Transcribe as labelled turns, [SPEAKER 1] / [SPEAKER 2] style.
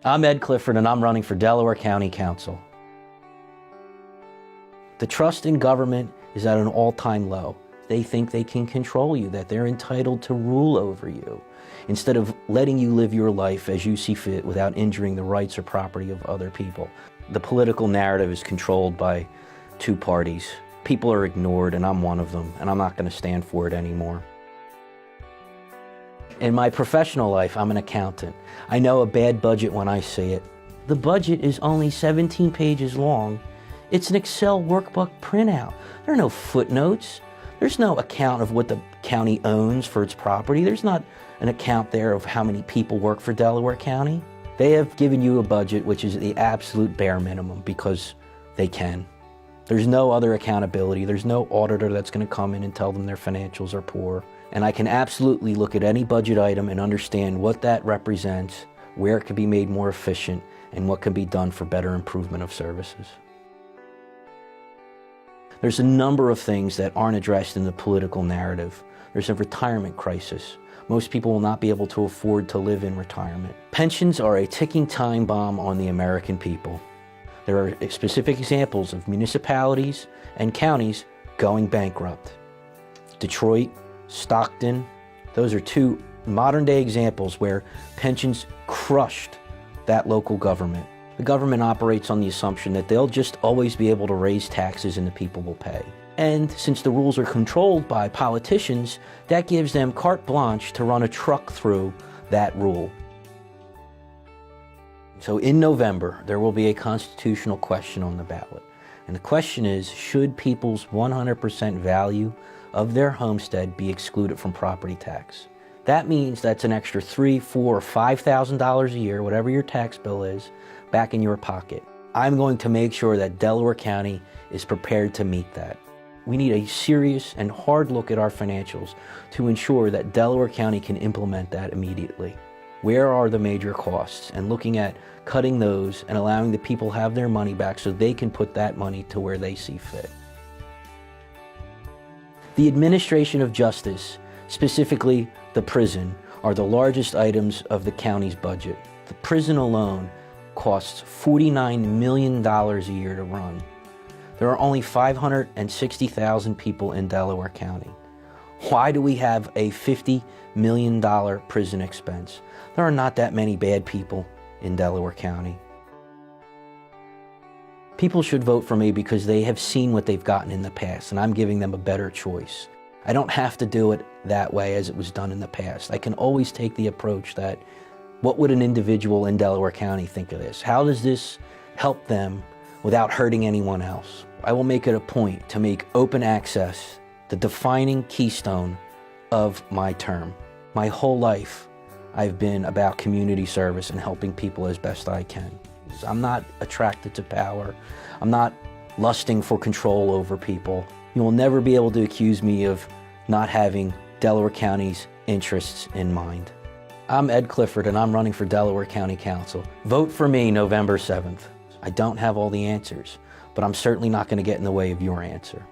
[SPEAKER 1] I'm Ed Clifford, and I'm running for Delaware County Council. The trust in government is at an all-time low. They think they can control you, that they're entitled to rule over you, instead of letting you live your life as you see fit without injuring the rights or property of other people. The political narrative is controlled by two parties. People are ignored, and I'm one of them, and I'm not going to stand for it anymore. In my professional life, I'm an accountant. I know a bad budget when I see it. The budget is only 17 pages long. It's an Excel workbook printout. There are no footnotes. There's no account of what the county owns for its property. There's not an account there of how many people work for Delaware County. They have given you a budget which is the absolute bare minimum because they can. There's no other accountability. There's no auditor that's going to come in and tell them their financials are poor. And I can absolutely look at any budget item and understand what that represents, where it could be made more efficient, and what can be done for better improvement of services. There's a number of things that aren't addressed in the political narrative. There's a retirement crisis. Most people will not be able to afford to live in retirement. Pensions are a ticking time bomb on the American people. There are specific examples of municipalities and counties going bankrupt. Detroit, Stockton, those are two modern-day examples where pensions crushed that local government. The government operates on the assumption that they'll just always be able to raise taxes and the people will pay. And since the rules are controlled by politicians, that gives them carte blanche to run a truck through that rule. So in November, there will be a constitutional question on the ballot. And the question is, should people's 100% value of their homestead be excluded from property tax? That means that's an extra $3,000, $4,000, or $5,000 a year, whatever your tax bill is, back in your pocket. I'm going to make sure that Delaware County is prepared to meet that. We need a serious and hard look at our financials to ensure that Delaware County can implement that immediately. Where are the major costs? And looking at cutting those and allowing the people have their money back so they can put that money to where they see fit. The administration of justice, specifically the prison, are the largest items of the county's budget. The prison alone costs $49 million a year to run. There are only 560,000 people in Delaware County. Why do we have a $50 million prison expense? There are not that many bad people in Delaware County. People should vote for me because they have seen what they've gotten in the past, and I'm giving them a better choice. I don't have to do it that way as it was done in the past. I can always take the approach that, what would an individual in Delaware County think of this? How does this help them without hurting anyone else? I will make it a point to make open access the defining keystone of my term. My whole life, I've been about community service and helping people as best I can. I'm not attracted to power. I'm not lusting for control over people. You will never be able to accuse me of not having Delaware County's interests in mind. I'm Ed Clifford, and I'm running for Delaware County Council. Vote for me November 7th. I don't have all the answers, but I'm certainly not going to get in the way of your answer.